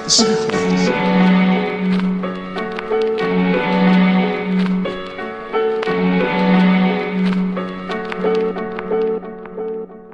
the simple.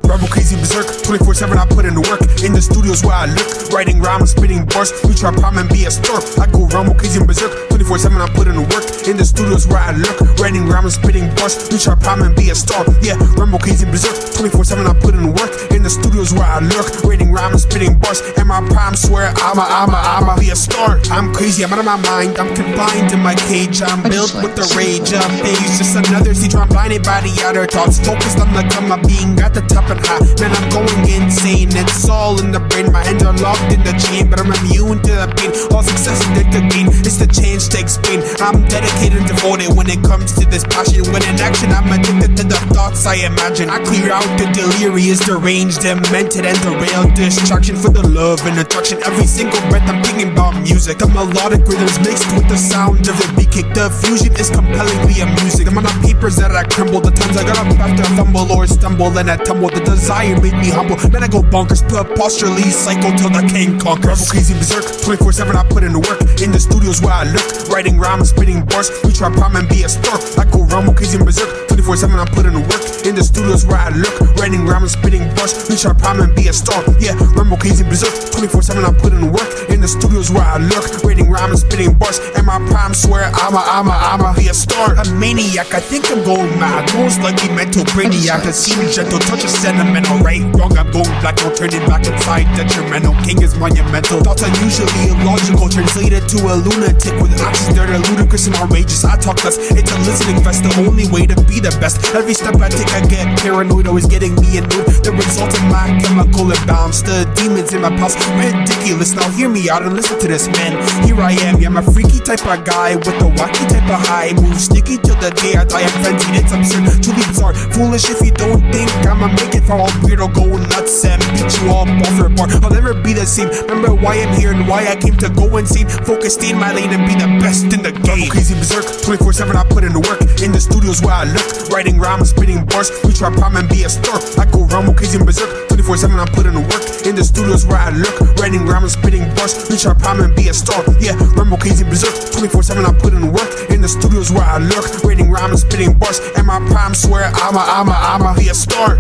Rambo crazy berserk, 24/7 I put in the work. In the studios where I lurk, writing rhymes, spitting bars. We try prime and be a star. I go Rambo crazy and berserk, 24/7 I put in the work. In the studios where I lurk, writing rhymes, spitting bars. We try prime and be a star. Yeah, Rambo crazy and berserk, 24/7 I put in the work. In the studios where I lurk, writing rhymes, spitting bars. And my prime swear I'ma be a star. I'm crazy, I'm out of my mind. I'm confined in my cage. I'm built with the rage of days. Just another stage where I'm blinded by the outer thoughts. Focused on the come of being at the top and high. Man, I'm going insane. It's all in the brain. My hands are locked in the chain, but I'm immune to the pain. All success is the gain. It's the change takes pain. I'm dedicated and devoted when it comes to this passion. When in action, I'm addicted to the thoughts I imagine. I clear out the delirious, deranged, demented, and derailed distraction for the love and attraction. Every single breath I'm thinking about music. The melodic rhythms mixed with the sound of the beat kick. The fusion is compellingly amusing. The amount of papers that I crumble, the times I got up after I fumble or stumble and I tumble. The desire made me humble. Man, I go bonkers, preposterally cycle till the king conquers. Rambo crazy berserk, 24/7 I put in the work. In the studios where I lurk, writing rhymes, spitting bars. We try prime and be a star. I go Rambo crazy berserk, 24/7 I put in the work. In the studios where I lurk, writing rhymes, spitting bars. We try prime and be a star. Yeah, Rambo crazy berserk, 24/7 I put in the work. In the studios where I lurk, writing rhymes, spitting bars. And my prime swear I'ma be a star. A maniac, I think I'm going mad. Most likely mental brainiac. I seem gentle, touch of sentimental. Right, wrong, I'm going black, no turning back inside. Detrimental, king is monumental. Thoughts are usually illogical, translated to a lunatic with actions that are ludicrous and outrageous. I talk less, it's a listening fest, the only way to be the best. Every step I take I get paranoid, always getting me in mood. The result of my chemical imbalance, the demons in my pulse, ridiculous. Now hear me out and listen to this, man. Here I am, yeah, I'm a freaky type of guy with a wacky type of high. Move sneaky till the day I die. I'm frenzied, it's absurd, truly bizarre. Foolish if you don't think I'ma make it for all weirdo going nuts and beat you all bar for bar. I'll never be the same. Remember why I'm here and why I came to go insane. Focus, stay in my lane and be the best in the game. Crazy berserk, 24/7 I put in the work. In the studios where I lurk, writing rhymes, spitting bars. We try prime and be a star. I go Rambo crazy berserk, 24/7 I put in the work. In the studios where I lurk, writing rhymes, spitting bars. We try prime and be a star. Yeah, Rambo crazy berserk, 24/7 I put in the work. In the studios where I lurk, writing rhymes, spitting bars. And my prime swear I'ma be a star.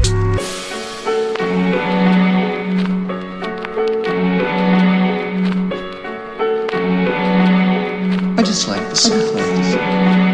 I just like the simple.